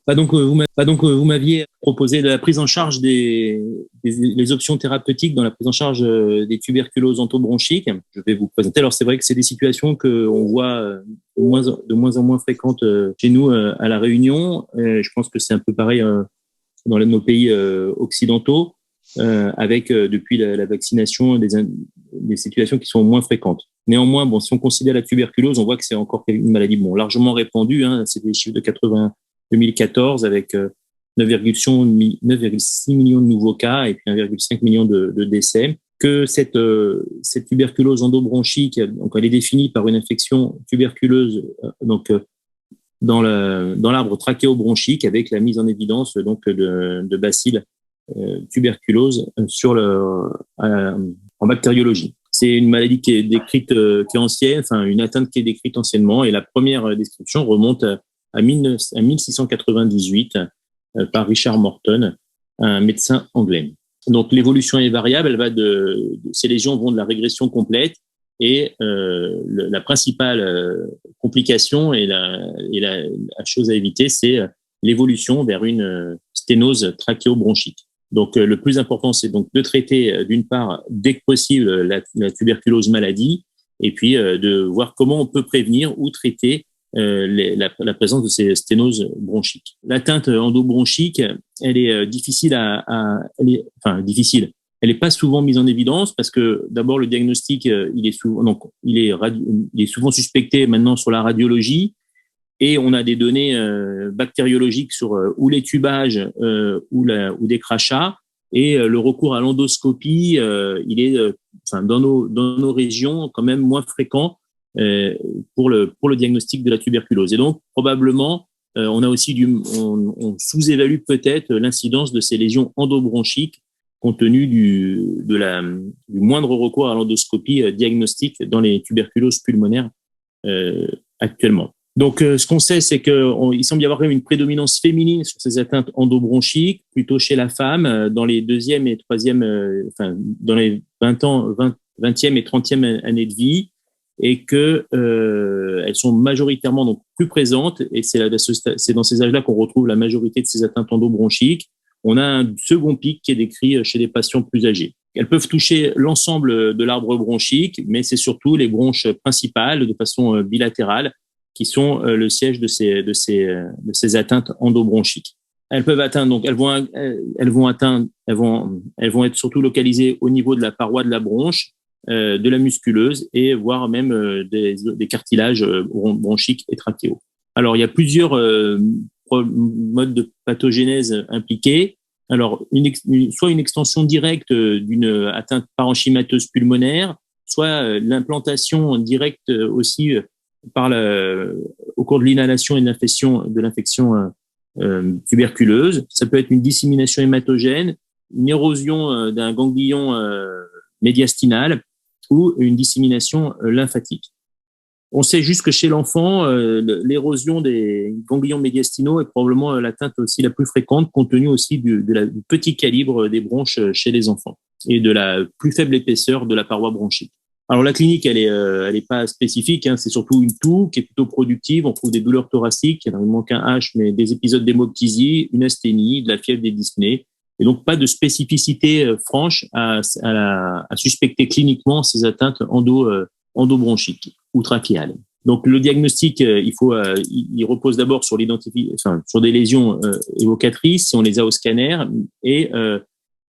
Vous m'aviez proposé de la prise en charge les options thérapeutiques dans la prise en charge des tuberculoses endobronchiques. Je vais vous présenter. Alors, c'est vrai que c'est des situations que on voit de moins en moins fréquentes chez nous à La Réunion. Je pense que c'est un peu pareil dans nos pays occidentaux, avec depuis la vaccination des situations qui sont moins fréquentes. Néanmoins, bon, si on considère la tuberculose, on voit que c'est encore une maladie largement répandue. C'est des chiffres de 2014 avec 9,6 millions de nouveaux cas et puis 1,5 million de décès. Que cette tuberculose endobronchique, donc elle est définie par une infection tuberculeuse dans l'arbre trachéobronchique avec la mise en évidence de bacilles tuberculose en bactériologie. C'est une maladie qui est décrite, qui est ancienne, une atteinte qui est décrite anciennement, et la première description remonte à 1698 par Richard Morton, un médecin anglais. Donc l'évolution est variable, ces lésions vont de la régression complète, et la principale complication et la chose à éviter, c'est l'évolution vers une sténose trachéobronchique. Donc le plus important, c'est donc de traiter d'une part dès que possible la tuberculose maladie, et puis de voir comment on peut prévenir ou traiter la présence de ces sténoses bronchiques. L'atteinte endobronchique, elle est difficile difficile. Elle n'est pas souvent mise en évidence parce que d'abord le diagnostic, il est souvent suspecté maintenant sur la radiologie, et on a des données bactériologiques sur ou les tubages ou des crachats, et le recours à l'endoscopie, il est dans nos régions quand même moins fréquent pour le diagnostic de la tuberculose. Et donc probablement on sous-évalue peut-être l'incidence de ces lésions endobronchiques compte tenu du moindre recours à l'endoscopie diagnostique dans les tuberculoses pulmonaires actuellement. Donc, ce qu'on sait, c'est qu'il semble y avoir une prédominance féminine sur ces atteintes endobronchiques, plutôt chez la femme, dans les deuxième et troisième, dans les 20e et 30e années de vie, et que elles sont majoritairement donc plus présentes, et c'est dans ces âges-là qu'on retrouve la majorité de ces atteintes endobronchiques. On a un second pic qui est décrit chez les patients plus âgés. Elles peuvent toucher l'ensemble de l'arbre bronchique, mais c'est surtout les bronches principales de façon bilatérale qui sont le siège de ces atteintes endobronchiques. Elles peuvent atteindre, donc elles vont être surtout localisées au niveau de la paroi de la bronche, de la musculeuse, et voire même des cartilages bronchiques et trachéaux. Alors il y a plusieurs modes de pathogénèse impliqués. Alors soit une extension directe d'une atteinte parenchymateuse pulmonaire, soit l'implantation directe aussi au cours de l'inhalation et de l'infection tuberculeuse. Ça peut être une dissémination hématogène, une érosion d'un ganglion médiastinal ou une dissémination lymphatique. On sait juste que chez l'enfant, l'érosion des ganglions médiastinaux est probablement l'atteinte aussi la plus fréquente, compte tenu aussi du petit calibre des bronches chez les enfants et de la plus faible épaisseur de la paroi bronchique. Alors la clinique, elle est pas spécifique, c'est surtout une toux qui est plutôt productive. On trouve des douleurs thoraciques, il manque un H, mais des épisodes d'hémoptysie, une asthénie, de la fièvre, des dyspnées, et donc pas de spécificité franche à suspecter cliniquement ces atteintes endobronchiques ou trachéales. Donc le diagnostic, il repose d'abord sur sur des lésions évocatrices si on les a au scanner, et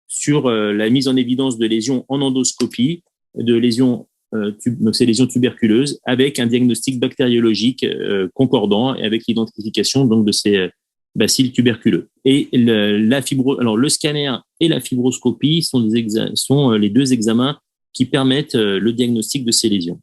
sur la mise en évidence de lésions en endoscopie, de lésions donc ces lésions tuberculeuses, avec un diagnostic bactériologique concordant et avec l'identification donc de ces bacilles tuberculeux. Et le scanner et la fibroscopie sont les deux examens qui permettent le diagnostic de ces lésions.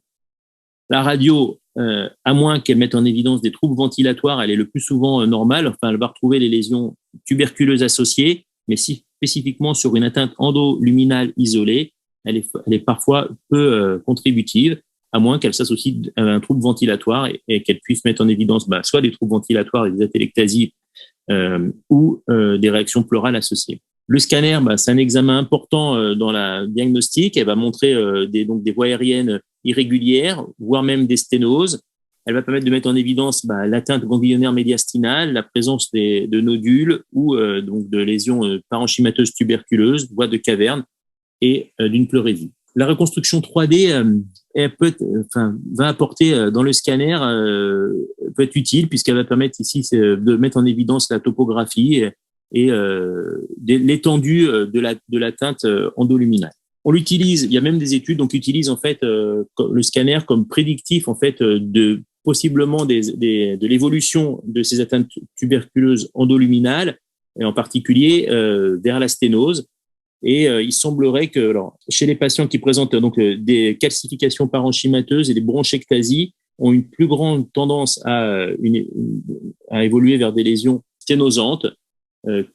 La radio, à moins qu'elle mette en évidence des troubles ventilatoires, elle est le plus souvent normale. Elle va retrouver les lésions tuberculeuses associées, mais spécifiquement sur une atteinte endoluminale isolée, elle est parfois peu contributive, à moins qu'elle s'associe à un trouble ventilatoire et qu'elle puisse mettre en évidence soit des troubles ventilatoires et des atélectasies ou des réactions pleurales associées. Le scanner, c'est un examen important dans la diagnostic. Elle va montrer des voies aériennes irrégulières, voire même des sténoses. Elle va permettre de mettre en évidence l'atteinte ganglionnaire médiastinale, la présence de nodules ou donc de lésions parenchymateuses tuberculeuses, voies de caverne et d'une pleurésie. La reconstruction 3D va apporter dans le scanner peut être utile puisqu'elle va permettre ici de mettre en évidence la topographie et l'étendue de l'atteinte endoluminale. On l'utilise, il y a même des études qui utilisent en fait le scanner comme prédictif en fait de possiblement de l'évolution de ces atteintes tuberculeuses endoluminales et en particulier vers la sténose. Et il semblerait que chez les patients qui présentent des calcifications parenchymateuses et des bronchectasies ont une plus grande tendance à évoluer vers des lésions sténosantes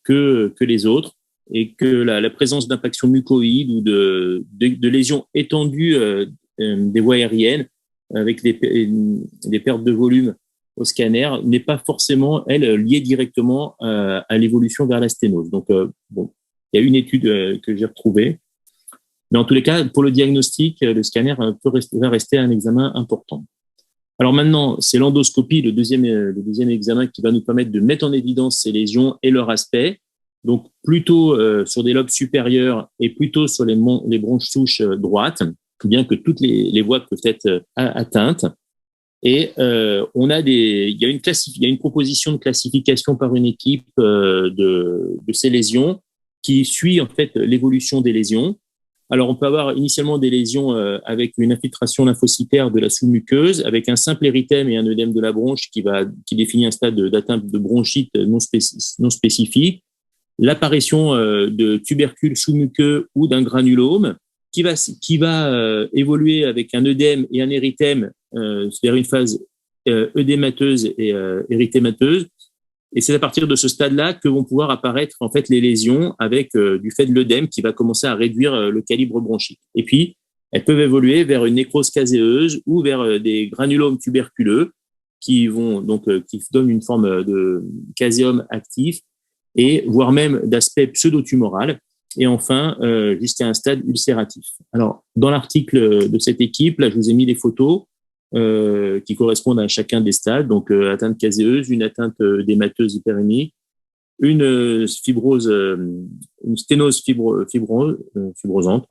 que les autres, et que la présence d'impactions mucoïdes ou de lésions étendues des voies aériennes avec des pertes de volume au scanner n'est pas forcément, elle, liée directement à l'évolution vers la sténose. Donc, il y a une étude que j'ai retrouvée. Mais en tous les cas, pour le diagnostic, le scanner va rester un examen important. Alors maintenant, c'est l'endoscopie, le deuxième examen qui va nous permettre de mettre en évidence ces lésions et leur aspect. Donc, plutôt sur des lobes supérieurs et plutôt sur les bronches souches droites, bien que toutes les voies peuvent être atteintes. Et il y a une proposition de classification par une équipe de ces lésions qui suit en fait l'évolution des lésions. Alors, on peut avoir initialement des lésions avec une infiltration lymphocytaire de la sous-muqueuse, avec un simple érythème et un œdème de la bronche qui définit un stade d'atteinte de bronchite non spécifique, l'apparition de tubercules sous-muqueux ou d'un granulome qui va évoluer avec un œdème et un érythème vers une phase œdémateuse et érythémateuse. Et c'est à partir de ce stade-là que vont pouvoir apparaître en fait les lésions avec du fait de l'œdème qui va commencer à réduire le calibre bronchique. Et puis, elles peuvent évoluer vers une nécrose caséeuse ou vers des granulomes tuberculeux qui donnent une forme de caséum actif et voire même d'aspect pseudo-tumoral. Et enfin, jusqu'à un stade ulcératif. Alors, dans l'article de cette équipe, là, je vous ai mis des photos qui correspondent à chacun des stades. Donc, atteinte caséeuse, une atteinte démateuse hyperémique, une sténose fibrosante,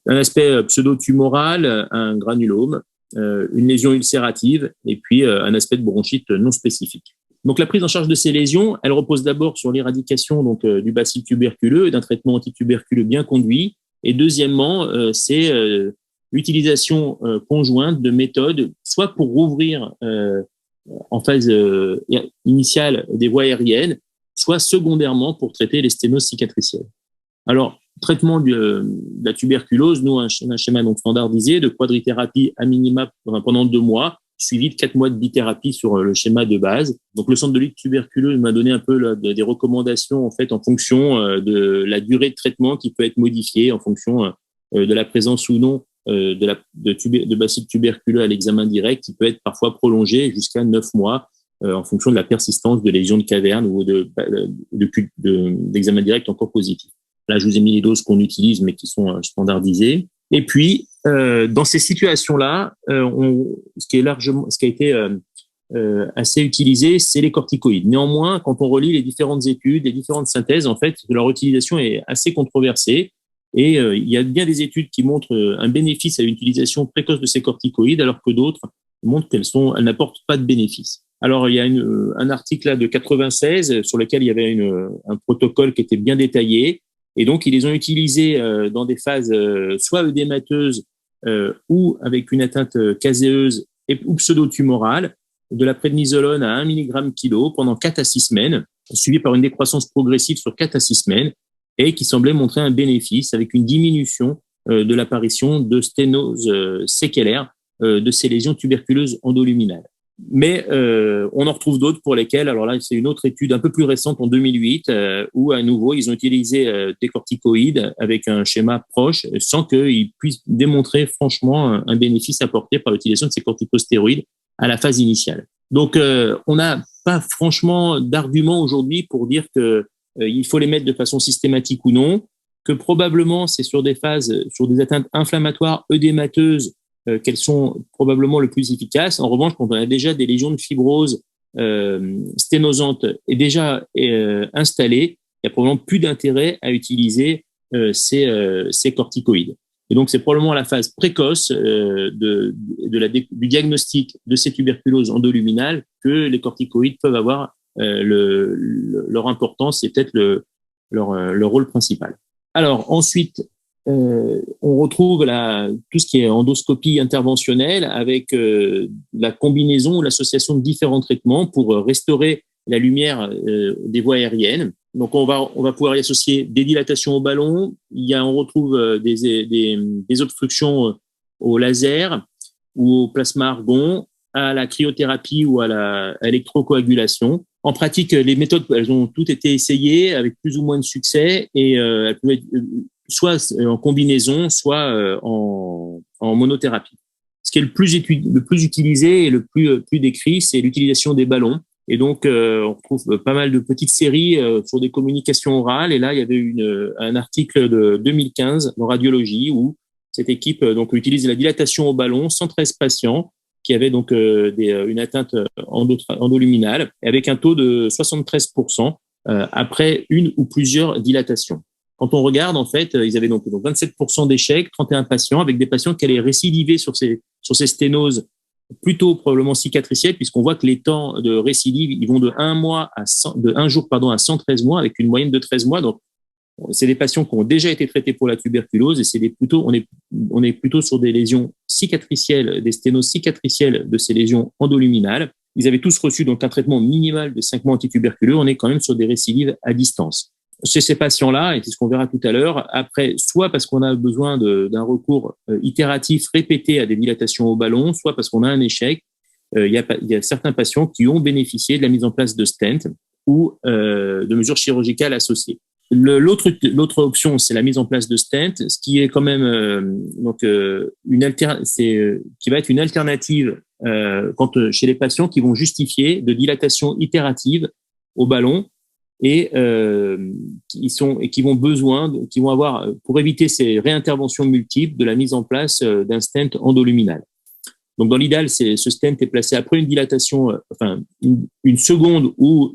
un aspect pseudo-tumoral, un granulome, une lésion ulcérative et puis un aspect de bronchite non spécifique. Donc, la prise en charge de ces lésions, elle repose d'abord sur l'éradication du bacille tuberculeux et d'un traitement antituberculeux bien conduit. Et deuxièmement, c'est l'utilisation conjointe de méthodes, soit pour rouvrir en phase initiale des voies aériennes, soit secondairement pour traiter les sténoses cicatricielles. Alors, traitement de la tuberculose, nous, un schéma standardisé de quadrithérapie à minima pendant 2 mois, suivi de 4 mois de bithérapie sur le schéma de base. Donc, le centre de lutte tuberculeuse m'a donné un peu des recommandations en fait en fonction de la durée de traitement qui peut être modifiée en fonction de la présence ou non de bacilles tuberculeux à l'examen direct, qui peut être parfois prolongé jusqu'à 9 mois en fonction de la persistance de lésions de caverne ou d'examen direct encore positif. Là, je vous ai mis les doses qu'on utilise, mais qui sont standardisées. Et puis, dans ces situations-là, ce qui a été assez utilisé, c'est les corticoïdes. Néanmoins, quand on relit les différentes études, les différentes synthèses, en fait, leur utilisation est assez controversée. Et il y a bien des études qui montrent un bénéfice à une utilisation précoce de ces corticoïdes, alors que d'autres montrent qu'elles n'apportent pas de bénéfice. Alors, il y a un article là de 96 sur lequel il y avait un protocole qui était bien détaillé. Et donc, ils les ont utilisés dans des phases soit œdémateuses ou avec une atteinte caséeuse ou pseudo-tumorale, de la prednisolone à 1 mg kg pendant 4 à 6 semaines, suivi par une décroissance progressive sur 4 à 6 semaines, et qui semblait montrer un bénéfice avec une diminution de l'apparition de sténose séquelaire de ces lésions tuberculeuses endoluminales. Mais on en retrouve d'autres pour lesquelles, alors là, c'est une autre étude un peu plus récente en 2008, où à nouveau, ils ont utilisé des corticoïdes avec un schéma proche, sans qu'ils puissent démontrer franchement un bénéfice apporté par l'utilisation de ces corticostéroïdes à la phase initiale. Donc, on n'a pas franchement d'argument aujourd'hui pour dire que il faut les mettre de façon systématique ou non, que probablement c'est sur des atteintes inflammatoires œdémateuses qu'elles sont probablement le plus efficaces. En revanche, quand on a déjà des lésions de fibrose sténosante est déjà installées, il y a probablement plus d'intérêt à utiliser ces corticoïdes. Et donc, c'est probablement à la phase précoce du diagnostic de ces tuberculoses endoluminales que les corticoïdes peuvent avoir leur importance et peut-être leur rôle principal. Alors, ensuite, on retrouve tout ce qui est endoscopie interventionnelle avec la combinaison ou l'association de différents traitements pour restaurer la lumière des voies aériennes. Donc, on va pouvoir y associer des dilatations au ballon. On retrouve des obstructions au laser ou au plasma argon, à la cryothérapie ou à l'électrocoagulation. En pratique, les méthodes, elles ont toutes été essayées avec plus ou moins de succès et elles peuvent être soit en combinaison, soit en monothérapie. Ce qui est le plus utilisé et le plus décrit, c'est l'utilisation des ballons. Et donc, on retrouve pas mal de petites séries sur des communications orales. Et là, il y avait un article de 2015 en radiologie où cette équipe utilise la dilatation au ballon, 113 patients qui avaient donc une atteinte endoluminale avec un taux de 73% après une ou plusieurs dilatations. Quand on regarde, en fait, ils avaient donc 27% d'échecs, 31 patients, avec des patients qui allaient récidiver sur ces sténoses plutôt probablement cicatricielles, puisqu'on voit que les temps de récidive, ils vont de 1 jour à 113 mois, avec une moyenne de 13 mois. Donc, c'est des patients qui ont déjà été traités pour la tuberculose et on est plutôt sur des lésions cicatricielles, des sténoses cicatricielles de ces lésions endoluminales. Ils avaient tous reçu donc un traitement minimal de 5 mois antituberculeux. On est quand même sur des récidives à distance. Chez ces patients-là, et c'est ce qu'on verra tout à l'heure, après, soit parce qu'on a besoin d'un recours itératif répété à des dilatations au ballon, soit parce qu'on a un échec, il y a certains patients qui ont bénéficié de la mise en place de stents ou de mesures chirurgicales associées. L'autre option, c'est la mise en place de stents, ce qui est quand même qui va être une alternative chez les patients qui vont justifier de dilatation itérative au ballon et qui vont avoir, pour éviter ces réinterventions multiples, de la mise en place d'un stent endoluminal. Donc, dans l'idéal, ce stent est placé après une dilatation, une seconde ou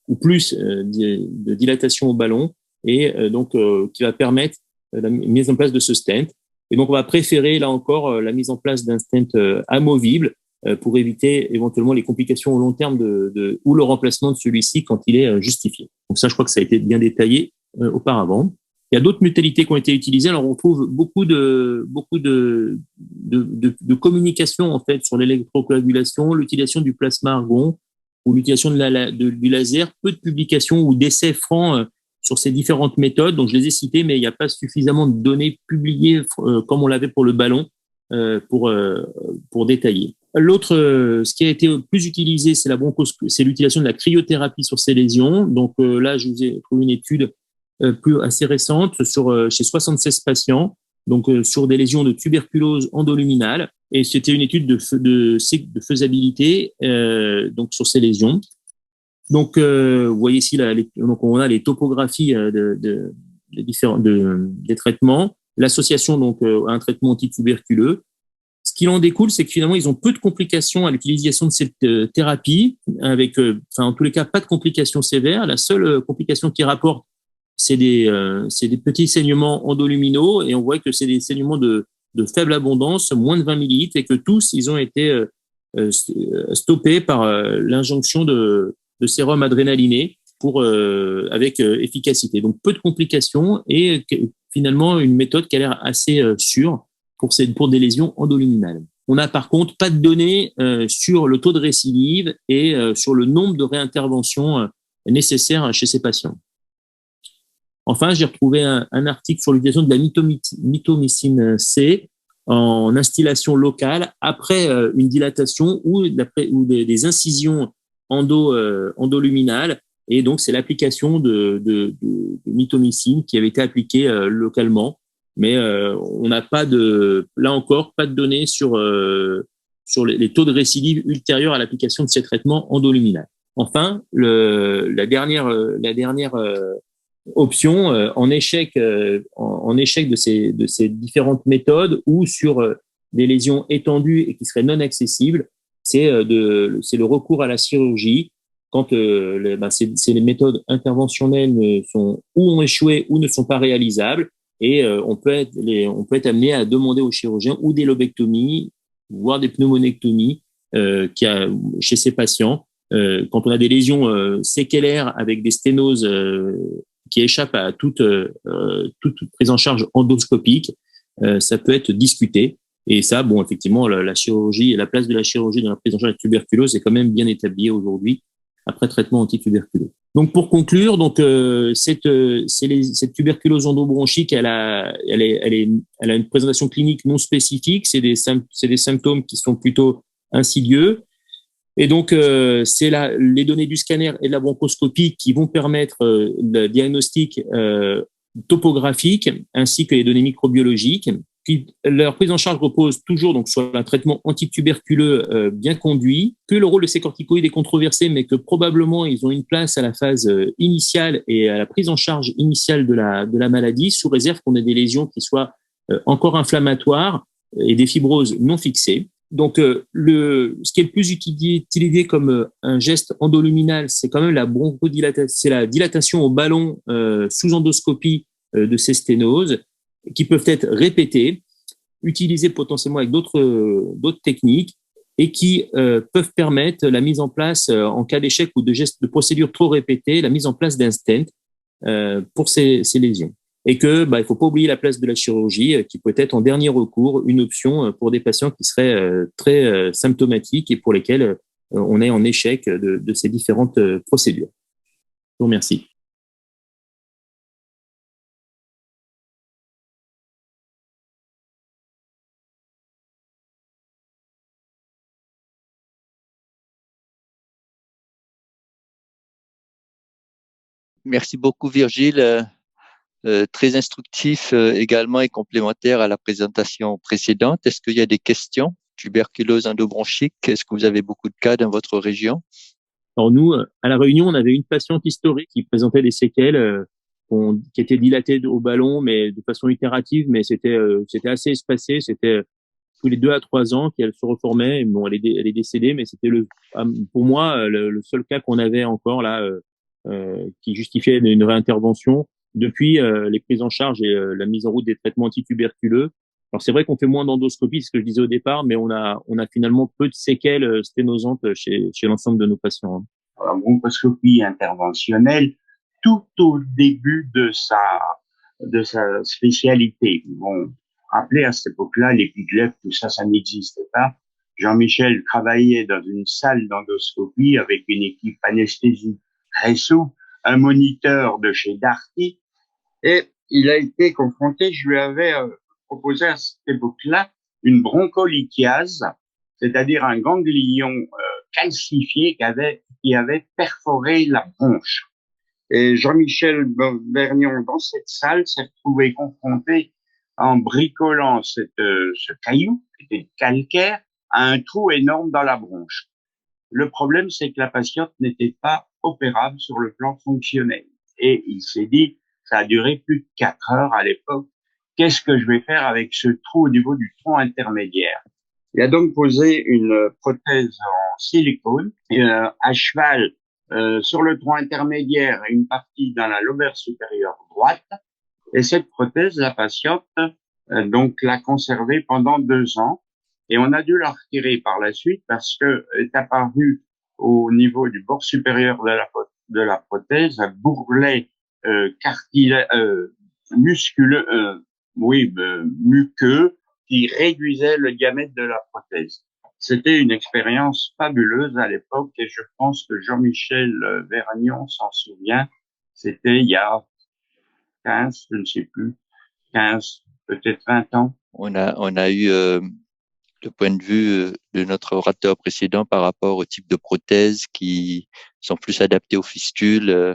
ou plus de dilatation au ballon et qui va permettre la mise en place de ce stent. Et donc, on va préférer, là encore, la mise en place d'un stent amovible pour éviter éventuellement les complications au long terme ou le remplacement de celui-ci quand il est justifié. Donc ça, je crois que ça a été bien détaillé auparavant. Il y a d'autres modalités qui ont été utilisées. Alors, on trouve beaucoup de communication, en fait, sur l'électrocoagulation, l'utilisation du plasma argon ou l'utilisation du laser, peu de publications ou d'essais francs sur ces différentes méthodes. Donc, je les ai citées, mais il n'y a pas suffisamment de données publiées comme on l'avait pour le ballon pour détailler. Ce qui a été le plus utilisé, c'est l'utilisation de la cryothérapie sur ces lésions. Donc là, je vous ai trouvé une étude assez récente chez 76 patients, donc sur des lésions de tuberculose endoluminale. Et c'était une étude de faisabilité donc sur ces lésions. Donc, vous voyez ici, donc on a les topographies des traitements, l'association donc à un traitement antituberculeux. Ce qui en découle, c'est que finalement, ils ont peu de complications à l'utilisation de cette thérapie, avec, en tous les cas, pas de complications sévères. La seule complication qu'ils rapportent, c'est des petits saignements endoluminaux, et on voit que c'est des saignements de faible abondance, moins de 20 millilitres, et que tous, ils ont été stoppés par l'injonction de sérum adrénaliné avec efficacité. Donc, peu de complications et finalement, une méthode qui a l'air assez sûre pour des lésions endoluminales. On n'a par contre pas de données sur le taux de récidive et sur le nombre de réinterventions nécessaires chez ces patients. Enfin, j'ai retrouvé un article sur l'utilisation de la mitomycine C en instillation locale après une dilatation ou des incisions endoluminales. Et donc, c'est l'application de mitomycine qui avait été appliquée localement. Mais on n'a là encore, pas de données sur les taux de récidive ultérieurs à l'application de ces traitements endoluminales. Enfin, la dernière Option en échec de ces différentes méthodes ou sur des lésions étendues et qui seraient non accessibles, c'est le recours à la chirurgie quand ces méthodes interventionnelles sont ou ont échoué ou ne sont pas réalisables et on peut être amené à demander au chirurgien ou des lobectomies, voire des pneumonectomies chez ces patients. Quand on a des lésions séquelaires avec des sténoses qui échappent à toute prise en charge endoscopique, ça peut être discuté. Et ça, bon, effectivement, la chirurgie et la place de la chirurgie dans la prise en charge de la tuberculose est quand même bien établie aujourd'hui après traitement antituberculeux. Donc, pour conclure, donc cette tuberculose endobronchique, elle a une présentation clinique non spécifique. C'est des symptômes qui sont plutôt insidieux. Et donc, c'est les données du scanner et de la bronchoscopie qui vont permettre le diagnostic topographique ainsi que les données microbiologiques. Puis, leur prise en charge repose toujours donc sur un traitement antituberculeux bien conduit, que le rôle de ces corticoïdes est controversé, mais que probablement ils ont une place à la phase initiale et à la prise en charge initiale de la maladie, sous réserve qu'on ait des lésions qui soient encore inflammatoires et des fibroses non fixées. Donc, ce qui est le plus utilisé comme un geste endoluminal, c'est quand même la bronchodilatation, c'est la dilatation au ballon sous endoscopie de ces sténoses, qui peuvent être répétées, utilisées potentiellement avec d'autres techniques et qui peuvent permettre la mise en place, en cas d'échec ou de procédures trop répétées, la mise en place d'un stent pour ces lésions. Et que il faut pas oublier la place de la chirurgie, qui peut être en dernier recours une option pour des patients qui seraient très symptomatiques et pour lesquels on est en échec de ces différentes procédures. Je vous remercie. Merci beaucoup, Virgile. Très instructif également et complémentaire à la présentation précédente. Est-ce qu'il y a des questions? Tuberculose endobronchique, est-ce que vous avez beaucoup de cas dans votre région? Alors nous, à La Réunion, on avait une patiente historique qui présentait des séquelles qui étaient dilatées au ballon, mais de façon itérative, mais c'était assez espacé. C'était tous les 2 à 3 ans qu'elle se reformait. Bon, elle est décédée, mais c'était pour moi le seul cas qu'on avait encore là qui justifiait une réintervention. Depuis les prises en charge et la mise en route des traitements antituberculeux. Alors c'est vrai qu'on fait moins d'endoscopie, c'est ce que je disais au départ, mais on a finalement peu de séquelles sténosantes chez l'ensemble de nos patients. La bronchoscopie interventionnelle tout au début de sa spécialité. Bon, rappelez à cette époque-là, l'épiglepte, tout ça, ça n'existait pas. Jean-Michel travaillait dans une salle d'endoscopie avec une équipe anesthésie très souple, un moniteur de chez Darty, et il a été confronté, je lui avais proposé à cette époque-là une broncholithiase, c'est-à-dire un ganglion calcifié qui avait perforé la bronche. Et Jean-Michel Bernion, dans cette salle, s'est retrouvé confronté, en bricolant ce caillou, qui était calcaire, à un trou énorme dans la bronche. Le problème, c'est que la patiente n'était pas opérable sur le plan fonctionnel. Et il s'est dit, ça a duré plus de 4 heures à l'époque, qu'est-ce que je vais faire avec ce trou au niveau du tronc intermédiaire? Il a donc posé une prothèse en silicone à cheval sur le tronc intermédiaire et une partie dans la lobaire supérieure droite. Et cette prothèse, la patiente donc l'a conservée pendant 2 ans. Et on a dû la retirer par la suite parce que est apparu au niveau du bord supérieur de la prothèse un bourrelet musculeux, muqueux, qui réduisait le diamètre de la prothèse. C'était une expérience fabuleuse à l'époque et je pense que Jean-Michel Vergnon s'en souvient. C'était il y a 15, je ne sais plus, 15, peut-être 20 ans. On a eu le point de vue de notre orateur précédent par rapport au type de prothèses qui sont plus adaptées aux fistules,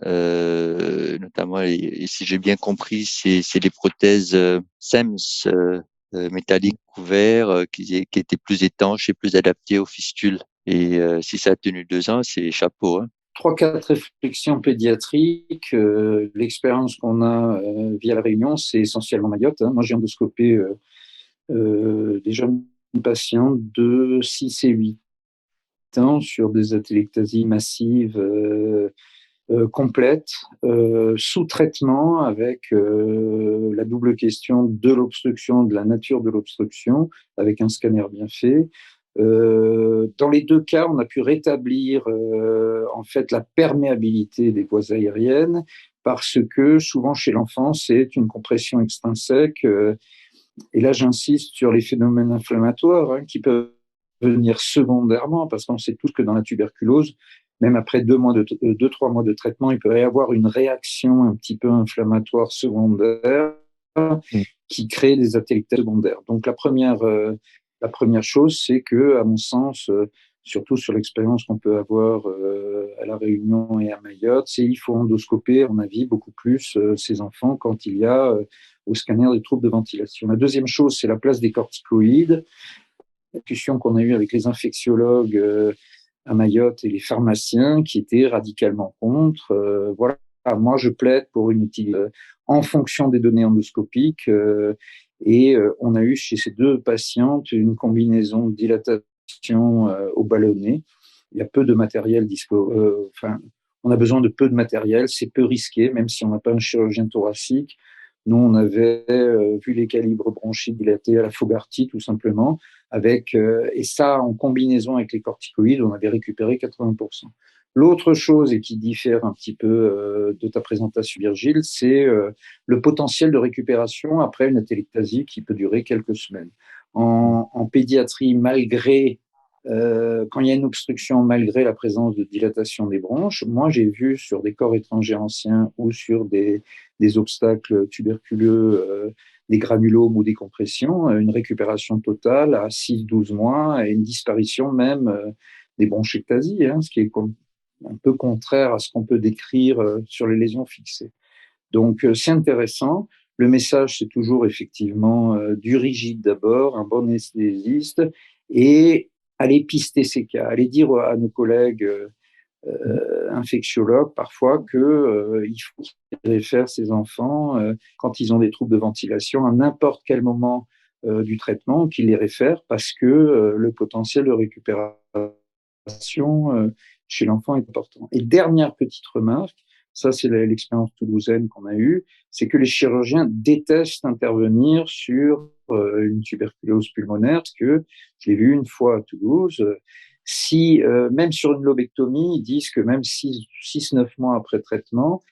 notamment, et si j'ai bien compris, c'est les prothèses SEMS métalliques couverts qui étaient plus étanches et plus adaptées aux fistules. Et si ça a tenu 2 ans, c'est chapeau, hein. 3-4 réflexions pédiatriques. L'expérience qu'on a via la Réunion, c'est essentiellement Mayotte. Moi, j'ai endoscopé des jeunes patients de 6 et 8 ans sur des atélectasies massives complètes, sous traitement, avec la double question de l'obstruction, de la nature de l'obstruction, avec un scanner bien fait. Dans les deux cas, on a pu rétablir en fait la perméabilité des voies aériennes, parce que souvent chez l'enfant, c'est une compression extrinsèque. Et là, j'insiste sur les phénomènes inflammatoires qui peuvent venir secondairement, parce qu'on sait tous que dans la tuberculose, même après 2-3 mois de traitement, il peut y avoir une réaction un petit peu inflammatoire secondaire qui crée des atélectasies secondaires. Donc la première chose, c'est que, à mon sens, surtout sur l'expérience qu'on peut avoir à La Réunion et à Mayotte, c'est qu'il faut endoscoper, à mon avis, beaucoup plus ces enfants quand il y a au scanner des troubles de ventilation. La deuxième chose, c'est la place des corticoïdes. La discussion qu'on a eue avec les infectiologues à Mayotte et les pharmaciens qui étaient radicalement contre. Voilà, moi je plaide pour une utilisation en fonction des données endoscopiques. Et on a eu chez ces deux patientes une combinaison de dilatation au ballonnet. Il y a peu de matériel on a besoin de peu de matériel, c'est peu risqué, même si on n'a pas un chirurgien thoracique. Nous, on avait vu les calibres bronchiques dilatés à la Fogarty, tout simplement, et ça, en combinaison avec les corticoïdes, on avait récupéré 80%. L'autre chose, et qui diffère un petit peu de ta présentation, Virgile, c'est le potentiel de récupération après une atélectasie qui peut durer quelques semaines. En pédiatrie, quand il y a une obstruction, malgré la présence de dilatation des bronches, moi j'ai vu sur des corps étrangers anciens ou sur des obstacles tuberculeux, des granulomes ou des compressions, une récupération totale à 6-12 mois et une disparition même des bronchectasies, ce qui est un peu contraire à ce qu'on peut décrire sur les lésions fixées. Donc c'est intéressant. Le message, c'est toujours effectivement du rigide d'abord, un bon anesthésiste, et aller pister ces cas, aller dire à nos collègues infectiologues parfois il faut qu'ils réfèrent ces enfants quand ils ont des troubles de ventilation à n'importe quel moment du traitement, qu'ils les réfèrent, parce que le potentiel de récupération chez l'enfant est important. Et dernière petite remarque, ça c'est l'expérience toulousaine qu'on a eue, c'est que les chirurgiens détestent intervenir sur une tuberculose pulmonaire, parce que je l'ai vu une fois à Toulouse, même sur une lobectomie, ils disent que même 6-9 mois après traitement,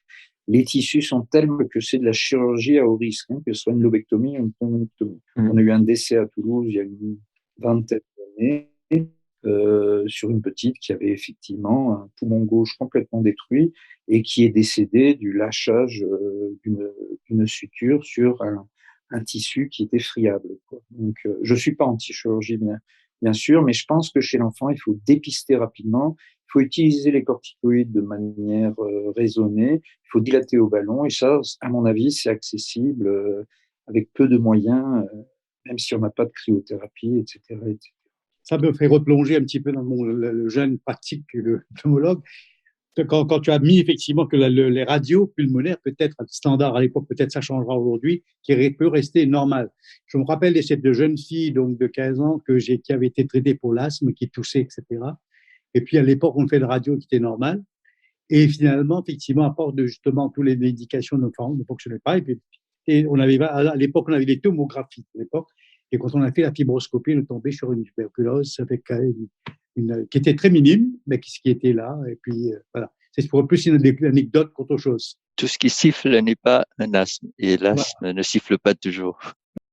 les tissus sont tels que c'est de la chirurgie à haut risque, que ce soit une lobectomie ou une pneumonectomie. On a eu un décès à Toulouse il y a une vingtaine d'années, sur une petite qui avait effectivement un poumon gauche complètement détruit et qui est décédée du lâchage d'une suture sur un tissu qui était friable. Donc, je suis pas anti-chirurgie, bien sûr, mais je pense que chez l'enfant, il faut dépister rapidement, il faut utiliser les corticoïdes de manière raisonnée, il faut dilater au ballon, et ça, à mon avis, c'est accessible avec peu de moyens, même si on n'a pas de cryothérapie, etc., etc. Ça me fait replonger un petit peu dans le jeune pratique de pneumologue. Quand tu as mis effectivement que les radios pulmonaires, peut-être standard à l'époque, peut-être ça changera aujourd'hui, qui peut rester normal. Je me rappelle de cette jeune fille donc de 15 ans qui avait été traitée pour l'asthme, qui toussait, etc. Et puis à l'époque, on fait de radio qui était normale. Et finalement, effectivement, à part de justement toutes les médications ne fonctionnaient pas. Et à l'époque, on avait des tomographies à l'époque. Et quand on a fait la fibroscopie, on est tombé sur une tuberculose avec qui était très minime, mais qui était là. Et puis, voilà. C'est pour plus une anecdote qu'autre chose. Tout ce qui siffle n'est pas un asthme. Et l'asthme ne siffle pas toujours.